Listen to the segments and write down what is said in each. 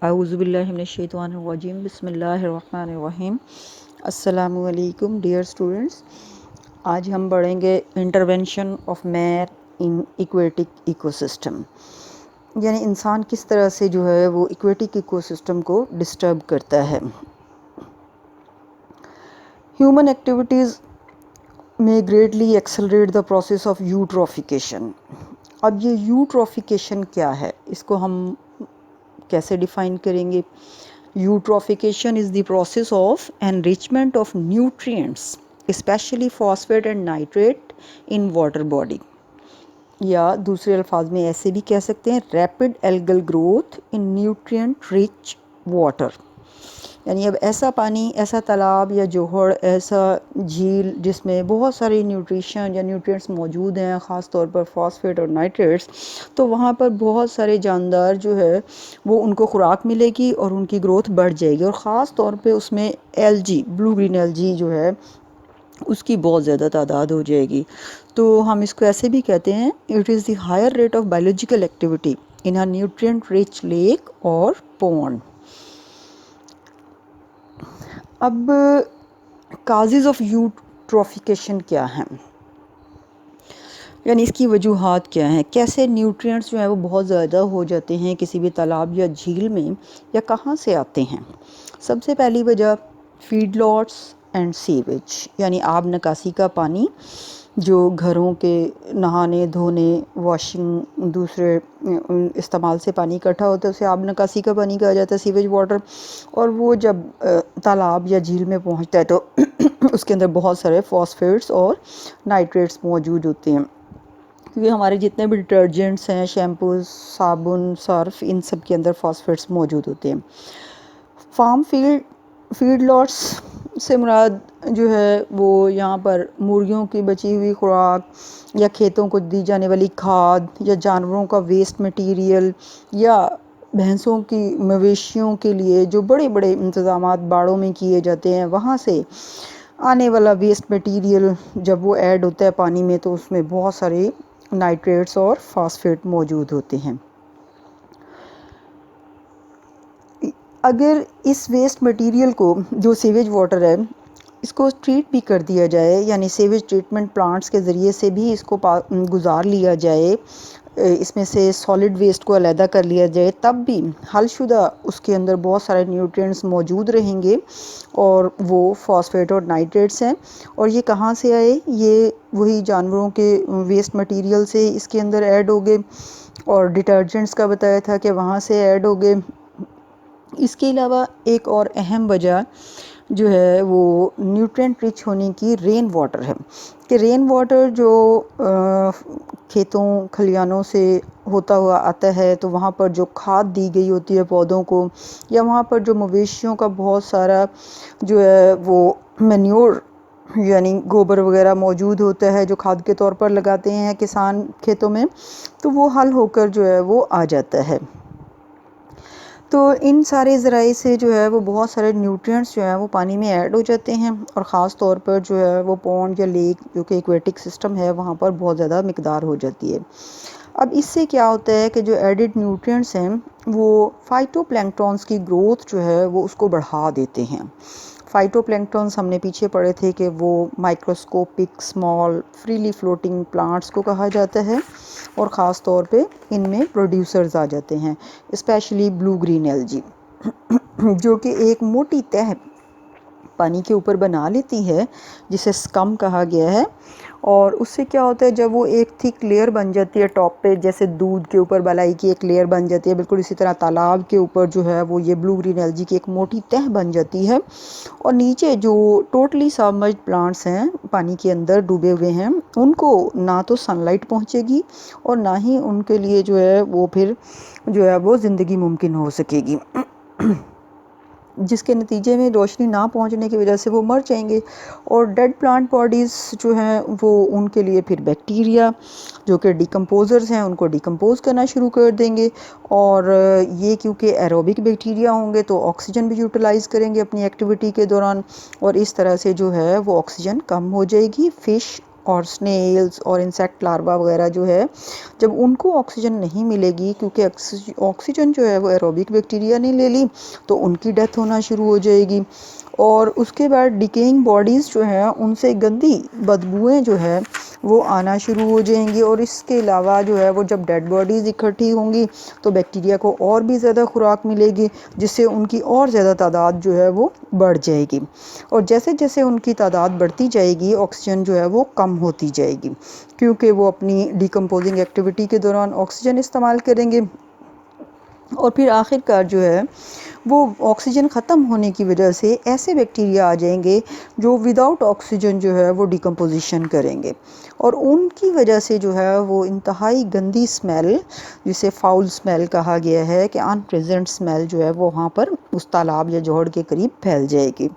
आऊज़ुबिल्लाहि मिनश्शैतानिर्रजीम बिस्मिल्लाहिर्रहमानिर्रहीम। अस्सलामु अलैकुम डियर स्टूडेंट्स। आज हम पढ़ेंगे intervention of man in aquatic ecosystem, यानी इंसान किस तरह से जो है वो इक्वेटिक इकोसिस्टम को डिस्टर्ब करता है। ह्यूमन एक्टिविटीज़ में greatly accelerate the process of eutrophication. अब ये यूट्रोफिकेशन क्या है, इसको हम कैसे डिफ़ाइन करेंगे। Eutrophication is the process of enrichment of nutrients specially phosphate and nitrate in water body, या दूसरे अल्फाज में ऐसे भी कह सकते हैं rapid algal growth in nutrient rich water. यानी अब ऐसा पानी, ऐसा तालाब या जोहड़, ऐसा झील जिसमें बहुत सारे न्यूट्रिशन या न्यूट्रिएंट्स मौजूद हैं, ख़ास तौर पर फॉस्फेट और नाइट्रेट्स, तो वहाँ पर बहुत सारे जानदार जो है वो उनको खुराक मिलेगी और उनकी ग्रोथ बढ़ जाएगी। और ख़ास तौर पे उसमें एलजी, ब्लू ग्रीन एलजी जो है उसकी बहुत ज़्यादा तादाद हो जाएगी। तो हम इसको ऐसे भी कहते हैं, it is the higher rate of biological activity in a nutrient rich lake और पॉन्ड। अब काजेज़ ऑफ यूट्रोफिकेशन क्या हैं, यानी इसकी वजूहात क्या हैं, कैसे न्यूट्रिएंट्स जो है वो बहुत ज़्यादा हो जाते हैं किसी भी तालाब या झील में, या कहाँ से आते हैं। सबसे पहली वजह फीड लॉट्स एंड सीवेज, यानी आब निकासी का पानी जो घरों के नहाने धोने, वॉशिंग, दूसरे इस्तेमाल से पानी इकट्ठा होता है उसे आब निकासी का पानी कहा जाता है, सीवेज वाटर। और वो जब तालाब या झील में पहुंचता है तो उसके अंदर बहुत सारे फॉस्फेट्स और नाइट्रेट्स मौजूद होते हैं, क्योंकि हमारे जितने भी डिटर्जेंट्स हैं, शैम्पूज़, साबुन, सर्फ, इन सब के अंदर फॉस्फेट्स मौजूद होते हैं। फार्म फीड लॉट्स से मुराद जो है वो यहाँ पर मुर्गियों की बची हुई खुराक या खेतों को दी जाने वाली खाद या जानवरों का वेस्ट मटेरियल या भैंसों की, मवेशियों के लिए जो बड़े बड़े इंतज़ामात बाड़ों में किए जाते हैं, वहाँ से आने वाला वेस्ट मटेरियल जब वो ऐड होता है पानी में तो उसमें बहुत सारे नाइट्रेट्स और फॉस्फेट मौजूद होते हैं। अगर इस वेस्ट मटेरियल को, जो सीवेज वाटर है, इसको ट्रीट भी कर दिया जाए, यानी सीवेज ट्रीटमेंट प्लांट्स के ज़रिए से भी इसको गुजार लिया जाए, इसमें से सॉलिड वेस्ट को अलहदा कर लिया जाए, तब भी हलशुदा उसके अंदर बहुत सारे न्यूट्रिएंट्स मौजूद रहेंगे और वो फॉस्फेट और नाइट्रेट्स हैं। और ये कहाँ से आए, ये वही जानवरों के वेस्ट मटेरियल से इसके अंदर ऐड हो गए, और डिटर्जेंट्स का बताया था कि वहाँ से ऐड हो गए। इसके अलावा एक और अहम वजह जो है वो न्यूट्रिएंट रिच होने की रेन वाटर है, कि रेन वाटर जो खेतों खलियानों से होता हुआ आता है, तो वहाँ पर जो खाद दी गई होती है पौधों को, या वहाँ पर जो मवेशियों का बहुत सारा जो है वो मैन्योर यानी गोबर वगैरह मौजूद होता है जो खाद के तौर पर लगाते हैं किसान खेतों में, तो वो हल होकर जो है वो आ जाता है। तो इन सारे ज़राए से जो है वो बहुत सारे न्यूट्रिएंट्स जो है वो पानी में ऐड हो जाते हैं, और ख़ास तौर पर जो है वो पॉन्ड या लेक जो कि एक्वेटिक सिस्टम है वहाँ पर बहुत ज़्यादा मिकदार हो जाती है। अब इससे क्या होता है कि जो एडिड न्यूट्रिएंट्स हैं वो फाइटोप्लैंक्टन्स की ग्रोथ जो है वो उसको बढ़ा देते हैं। फाइटोप्लैंक्टन्स हमने पीछे पढ़े थे कि वो microscopic small freely floating plants को कहा जाता है, और ख़ास तौर पे इनमें प्रोड्यूसर्स आ जाते हैं, स्पेशली ब्लू ग्रीन एल्जी जो कि एक मोटी तह पानी के ऊपर बना लेती है जिसे स्कम कहा गया है। और उससे क्या होता है, जब वो एक थिक लेयर बन जाती है टॉप पे, जैसे दूध के ऊपर मलाई की एक लेयर बन जाती है, बिल्कुल इसी तरह तालाब के ऊपर जो है वो ये ब्लू ग्रीन एल्जी की एक मोटी तह बन जाती है, और नीचे जो टोटली सबमर्ज्ड प्लांट्स हैं, पानी के अंदर डूबे हुए हैं, उनको ना तो सनलाइट पहुंचेगी और ना ही उनके लिए जो है वो फिर जो है वो ज़िंदगी मुमकिन हो सकेगी जिसके नतीजे में रोशनी ना पहुंचने की वजह से वो मर जाएंगे। और डेड प्लांट बॉडीज़ जो हैं वो उनके लिए फिर बैक्टीरिया जो कि डिकम्पोज़र्स हैं उनको डिकम्पोज़ करना शुरू कर देंगे, और ये क्योंकि एरोबिक बैक्टीरिया होंगे तो ऑक्सीजन भी यूटिलाइज़ करेंगे अपनी एक्टिविटी के दौरान, और इस तरह से जो है वो ऑक्सीजन कम हो जाएगी, फ़िश और स्नेल्स और इंसेक्ट लार्वा वगैरह जो है, जब उनको ऑक्सीजन नहीं मिलेगी, क्योंकि ऑक्सीजन जो है वो एरोबिक बैक्टीरिया ने ले ली, तो उनकी डेथ होना शुरू हो जाएगी। और उसके बाद डिकेइंग बॉडीज़ जो हैं उनसे गंदी बदबूएं जो है वो आना शुरू हो जाएंगी। और इसके अलावा जो है वो जब डेड बॉडीज़ इकट्ठी होंगी तो बैक्टीरिया को और भी ज़्यादा खुराक मिलेगी, जिससे उनकी और ज़्यादा तादाद जो है वो बढ़ जाएगी। और जैसे जैसे उनकी तादाद बढ़ती जाएगी ऑक्सीजन जो है वो कम होती जाएगी, क्योंकि वो अपनी डिकम्पोजिंग एक्टिविटी के दौरान ऑक्सीजन इस्तेमाल करेंगे। और फिर आखिरकार जो है वो ऑक्सीजन ख़त्म होने की वजह से ऐसे बैक्टीरिया आ जाएंगे जो विदाउट ऑक्सीजन जो है वो डिकम्पोजिशन करेंगे, और उनकी वजह से जो है वो इंतहाई गंदी स्मेल, जिसे फाउल स्मेल कहा गया है, कि अनप्लेजेंट स्मेल जो है वो वहाँ पर उस तालाब या जोहड़ के करीब फैल जाएगी।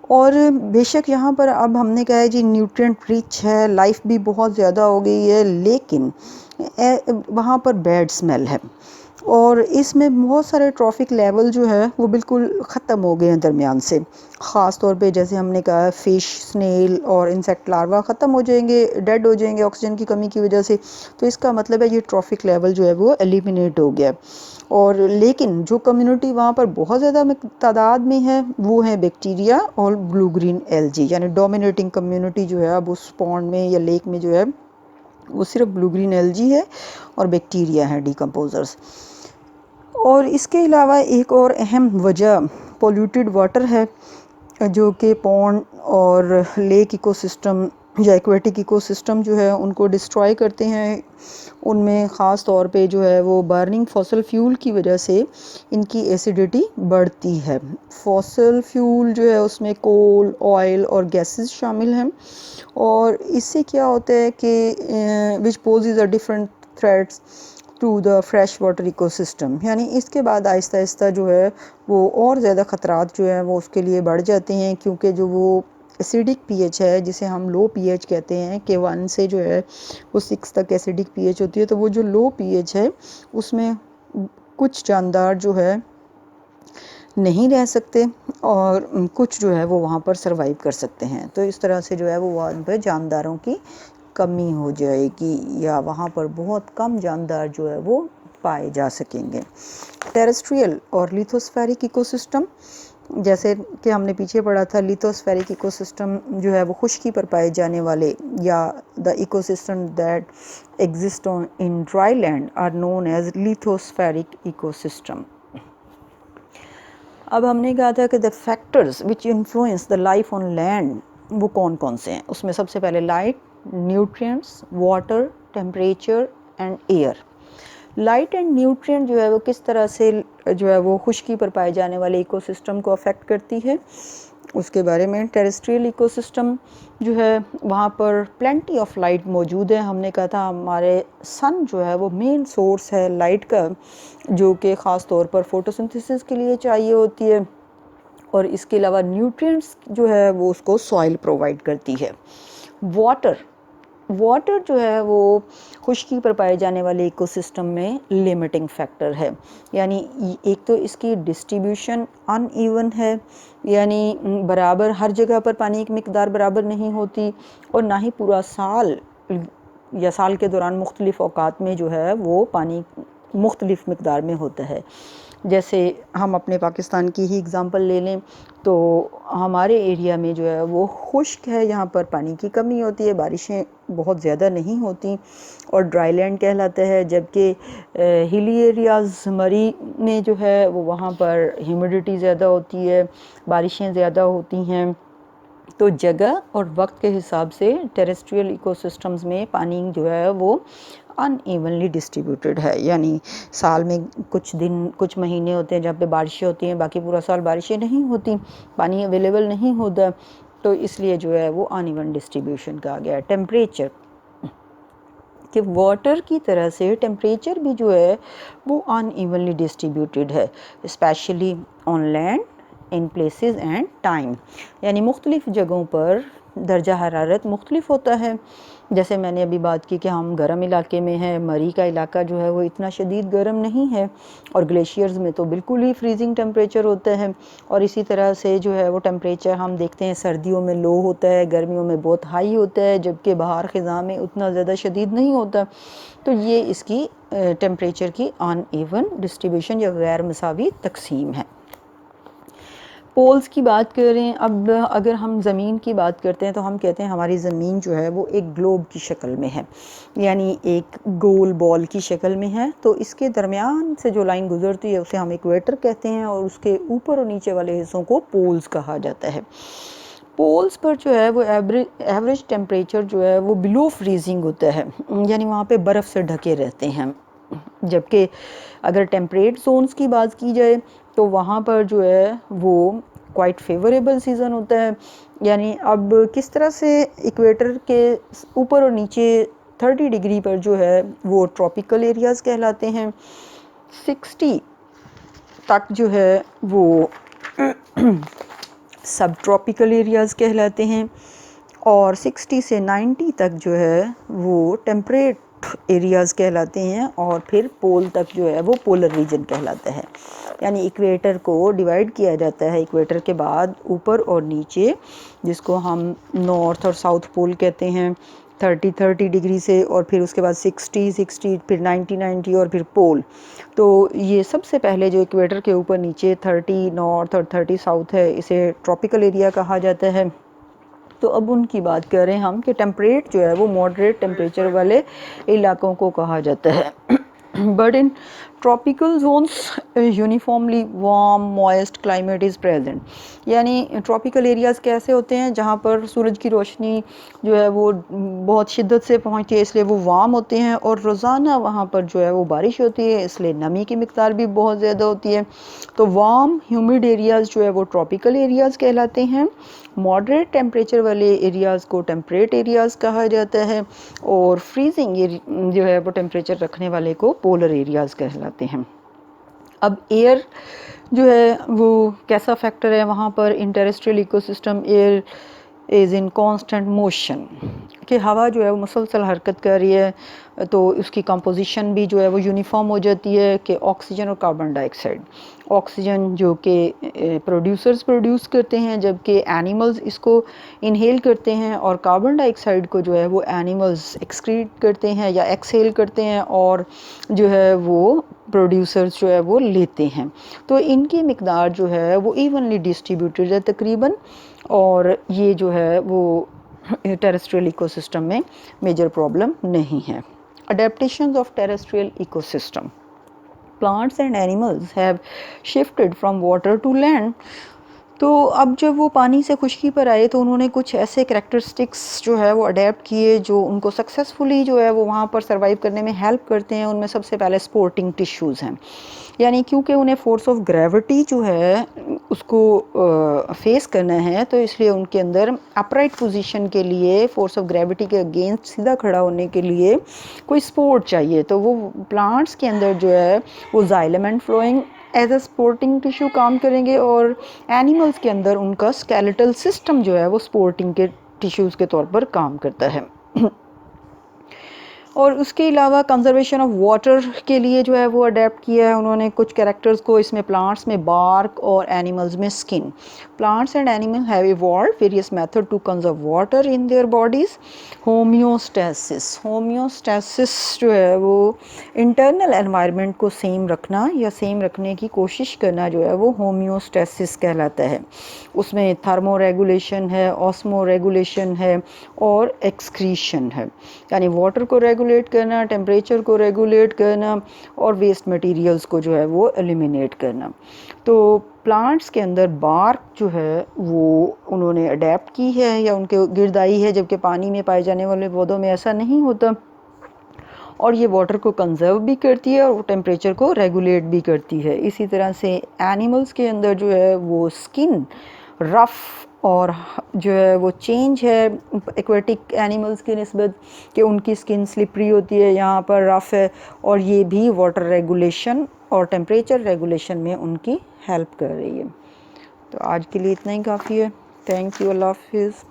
और बेशक यहाँ पर अब हमने कहा है जी न्यूट्रिएंट रिच है, लाइफ भी बहुत ज़्यादा हो गई है, लेकिन वहाँ पर बैड स्मेल है, और इसमें बहुत सारे ट्रॉफिक लेवल जो है वो बिल्कुल ख़त्म हो गए हैं दरमियान से। ख़ास तौर पे जैसे हमने कहा फ़िश, स्नेल और इंसेक्ट लार्वा ख़त्म हो जाएंगे, डेड हो जाएंगे ऑक्सीजन की कमी की वजह से। तो इसका मतलब है ये ट्रॉफिक लेवल जो है वो एलिमिनेट हो गया। और लेकिन जो कम्युनिटी वहाँ पर बहुत ज़्यादा तादाद में है वो है बैक्टीरिया और ब्लू ग्रीन एल्गी, यानी डोमिनेटिंग कम्युनिटी जो है अब उस पॉन्ड में या लेक में जो है वो सिर्फ ब्लू ग्रीन एल्गी है और बैक्टीरिया है डिकम्पोजर्स। और इसके अलावा एक और अहम वजह पोल्यूटेड वाटर है, जो कि पॉन्ड और लेक इकोसिस्टम या एक्वेटिक इकोसिस्टम जो है उनको डिस्ट्रॉय करते हैं। उनमें ख़ास तौर पे जो है वो बर्निंग फॉसल फ्यूल की वजह से इनकी एसिडिटी बढ़ती है। फॉसल फ्यूल जो है उसमें कोल, ऑयल और गैसेस शामिल हैं, और इससे क्या होता है कि which poses a different threats to the fresh water ecosystem, यानी इसके बाद आहिस्ता आहिस्ता जो है वो और ज़्यादा ख़तरात जो है वो उसके लिए बढ़ जाते हैं, क्योंकि जो वो एसिडिक पीएच है जिसे हम लो पीएच कहते हैं, कि 1 से जो है वो 6 तक एसिडिक पीएच होती है, तो वो जो लो पीएच है उसमें कुछ जानदार जो है नहीं रह सकते और कुछ जो है वो वहाँ पर सरवाइव कर सकते हैं। तो इस तरह से जो है वो वहाँ पर जानदारों की कमी हो जाएगी, या वहाँ पर बहुत कम जानदार जो है वो पाए जा सकेंगे। टेरेस्ट्रियल और लिथोस्फेरिक इकोसिस्टम, जैसे कि हमने पीछे पढ़ा था, लिथोस्फेरिक इकोसिस्टम जो है वो खुश्की पर पाए जाने वाले, या the ecosystem that exist in dry land are known as lithospheric ecosystem. अब हमने कहा था कि the factors which influence the life on land वो कौन कौन से हैं। उसमें सबसे पहले light, nutrients, water, temperature and air. Light and nutrient जो है वो किस तरह से जो है वो खुश्की पर पाए जाने वाले इकोसिस्टम को अफेक्ट करती है, उसके बारे में। टेरेस्ट्रियल इकोसिस्टम जो है वहाँ पर प्लेंटी ऑफ लाइट मौजूद है। हमने कहा था हमारे सन जो है वो मेन सोर्स है लाइट का, जो कि ख़ास तौर पर फोटोसिंथेसिस के लिए चाहिए होती है, और इसके अलावा न्यूट्रिएंट्स जो है वो उसको सॉइल प्रोवाइड करती है। वाटर जो है वो खुश्की पर पाए जाने वाले इकोसिस्टम में लिमिटिंग फैक्टर है, यानी एक तो इसकी डिस्ट्रीब्यूशन अनइवन है, यानी बराबर हर जगह पर पानी की मिकदार बराबर नहीं होती, और ना ही पूरा साल या साल के दौरान मुख्तलिफ़ औकात में जो है वो पानी मुख्तलिफ़ मिकदार में होता है। जैसे हम अपने पाकिस्तान की ही एग्ज़ाम्पल ले लें तो हमारे एरिया में जो है वो खुश्क है, यहाँ पर पानी की कमी होती है, बारिशें बहुत ज़्यादा नहीं होती और ड्राई लैंड कहलाता है। जबकि हिली एरियाज़ मरी में जो है वो वहाँ पर ह्यूमिडिटी ज़्यादा होती है, बारिशें ज़्यादा होती हैं। तो जगह और वक्त के हिसाब से टेरेस्ट्रियल इकोसिस्टम्स में पानी जो है वो अनइवनली डिस्ट्रीब्यूटेड है, यानी साल में कुछ दिन कुछ महीने होते हैं जहाँ पे बारिशें होती हैं, बाकी पूरा साल बारिशें नहीं होती, पानी अवेलेबल नहीं होता, तो इसलिए जो है वो अनइवन डिस्ट्रीब्यूशन कहा गया है। टेम्परेचर, कि वाटर की तरह से टेम्परेचर भी जो है वो अनइवनली डिस्ट्रीब्यूटेड है, specially on land, in places and time, यानी मुख्तलिफ़ जगहों पर दर्जा हरारत मुख्तलिफ होता है। जैसे मैंने अभी बात की कि हम गर्म इलाके में हैं, मरी का इलाका जो है वो इतना शदीद गर्म नहीं है, और ग्लेशियर्स में तो बिल्कुल ही फ्रीजिंग टेम्परेचर होता है। और इसी तरह से जो है वो टेम्परेचर हम देखते हैं सर्दियों में लो होता है, गर्मियों में बहुत हाई होता है, जबकि बाहर ख़िज़ा में उतना ज़्यादा शदीद नहीं होता। तो ये इसकी टेम्परेचर की अनइवन डिस्ट्रीब्यूशन या गैर मसावी तकसीम है। पोल्स की बात करें, अब अगर हम ज़मीन की बात करते हैं तो हम कहते हैं हमारी ज़मीन जो है वो एक ग्लोब की शक्ल में है, यानी एक गोल बॉल की शक्ल में है। तो इसके दरमियान से जो लाइन गुजरती है उसे हम इक्वेटर कहते हैं, और उसके ऊपर और नीचे वाले हिस्सों को पोल्स कहा जाता है। पोल्स पर जो है वो एवरेज टेम्परेचर जो है वो बिलो फ्रीजिंग होता है, यानी वहाँ पे बर्फ़ से ढके रहते हैं। जबकि अगर टेम्परेट जोन्स की बात की जाए तो वहाँ पर जो है वो क्वाइट फेवरेबल सीज़न होता है। यानी अब किस तरह से इक्वेटर के ऊपर और नीचे 30 डिग्री पर जो है वो ट्रॉपिकल एरियाज़ कहलाते हैं, 60 तक जो है वो सब ट्रॉपिकल एरियाज़ कहलाते हैं, और 60 से 90 तक जो है वो टेम्परेट एरियाज़ कहलाते हैं, और फिर पोल तक जो है वो पोलर रीजन कहलाता है। यानी इक्वेटर को डिवाइड किया जाता है इक्वेटर के बाद ऊपर और नीचे, जिसको हम नॉर्थ और साउथ पोल कहते हैं 30 डिग्री से, और फिर उसके बाद 60 फिर 90 और फिर पोल। तो ये सबसे पहले जो इक्वेटर के ऊपर नीचे 30 नॉर्थ और 30 साउथ है, इसे ट्रॉपिकल एरिया कहा जाता है। तो अब उनकी बात करें हम कि टेम्परेट जो है वो मॉडरेट टेम्परेचर वाले इलाकों को कहा जाता है। But in tropical zones uniformly warm moist climate is present. यानी ट्रॉपिकल एरियाज़ कैसे होते हैं जहाँ पर सूरज की रोशनी जो है वो बहुत शिद्दत से पहुँचती है, इसलिए वो वार्म होते हैं, और रोज़ाना वहाँ पर जो है वो बारिश होती है, इसलिए नमी की मिक़दार भी बहुत ज़्यादा होती है। तो वार्म ह्यूमिड एरियाज़ जो है वो ट्रॉपिकल एरियाज़ कहलाते हैं। मॉडरेट टेम्परेचर वाले एरियाज़ को टेम्परेट एरियाज़ कहा जाता है, और फ्रीजिंग जो है वो टेम्परेचर रखने वाले को पोलर एरियाज़ कहलाते हैं। अब एयर जो है वो कैसा फैक्टर है वहाँ पर in terrestrial ecosystem? Air is in constant motion, कि हवा जो है वो मुसलसल हरकत कर रही है, तो उसकी कंपोजिशन भी जो है वो यूनिफॉर्म हो जाती है कि ऑक्सीजन और कार्बन डाइऑक्साइड। ऑक्सीजन जो कि प्रोड्यूसर्स प्रोड्यूस करते हैं, जबकि एनिमल्स इसको इनहेल करते हैं, और कार्बन डाइऑक्साइड को जो है वो एनिमल्स एक्सक्रीट करते हैं या एक्सहेल करते हैं, और जो है वो प्रोड्यूसर्स जो है वो लेते हैं। तो इनकी मिक़दार जो है वो इवनली डिस्ट्रीब्यूटेड है तकरीबन, और ये जो है वो टेरेस्ट्रियल इकोसिस्टम में मेजर प्रॉब्लम नहीं है। Adaptations of terrestrial ecosystem. Plants and animals have shifted from water to land. तो अब जब वो पानी से खुश्की पर आए तो उन्होंने कुछ ऐसे करैक्टरिस्टिक्स जो है वो अडेप्ट किए जो उनको सक्सेसफुली जो है वो वहाँ पर सर्वाइव करने में हेल्प करते हैं। उनमें सबसे पहले स्पोर्टिंग टिश्यूज़ हैं, यानी क्योंकि उन्हें फोर्स ऑफ ग्रेविटी जो है उसको फेस करना है, तो इसलिए उनके अंदर अपराइट पोजीशन के लिए फोर्स ऑफ ग्रेविटी के अगेंस्ट सीधा खड़ा होने के लिए कोई सपोर्ट चाहिए। तो वो प्लांट्स के अंदर जो है वो xylem and phloem as a supporting tissue काम करेंगे, और एनिमल्स के अंदर उनका स्केलेटल सिस्टम जो है वो सपोर्टिंग के टिश्यूज़ के तौर पर काम करता है। और उसके अलावा कंजर्वेशन ऑफ वाटर के लिए जो है वो अडेप्ट किया है उन्होंने कुछ कैरेक्टर्स को। इसमें प्लांट्स में बार्क और एनिमल्स में skin. Plants and animal have evolved various method to conserve water in their bodies. Homeostasis, homeostasis जो है वो इंटरनल एनवायरनमेंट को सेम रखना या सेम रखने की कोशिश करना जो है वो होम्योस्टेसिस कहलाता है। उसमें थर्मो रेगुलेशन है, ऑस्मो रेगुलेशन है, और एक्सक्रीशन है, यानी वाटर को रेगुलेट करना, टेम्परेचर को रेगुलेट करना, और वेस्ट मटेरियल्स को जो है वो एलिमिनेट करना। तो प्लांट्स के अंदर बार्क जो है वो उन्होंने अडेप्ट की है या उनके गिर्द आई है, जबकि पानी में पाए जाने वाले पौधों में ऐसा नहीं होता। और ये वाटर को कंजर्व भी करती है और टेम्परेचर को रेगुलेट भी करती है। इसी तरह से एनिमल्स के अंदर जो है वो स्किन रफ़ और जो है वो चेंज है एक्वेटिक एनिमल्स की निस्बत, कि उनकी स्किन स्लिपरी होती है, यहाँ पर रफ़ है, और ये भी वाटर रेगुलेशन और टेम्परेचर रेगुलेशन में उनकी हेल्प कर रही है। तो आज के लिए इतना ही काफ़ी है। थैंक यू, अल्लाह हाफिज़।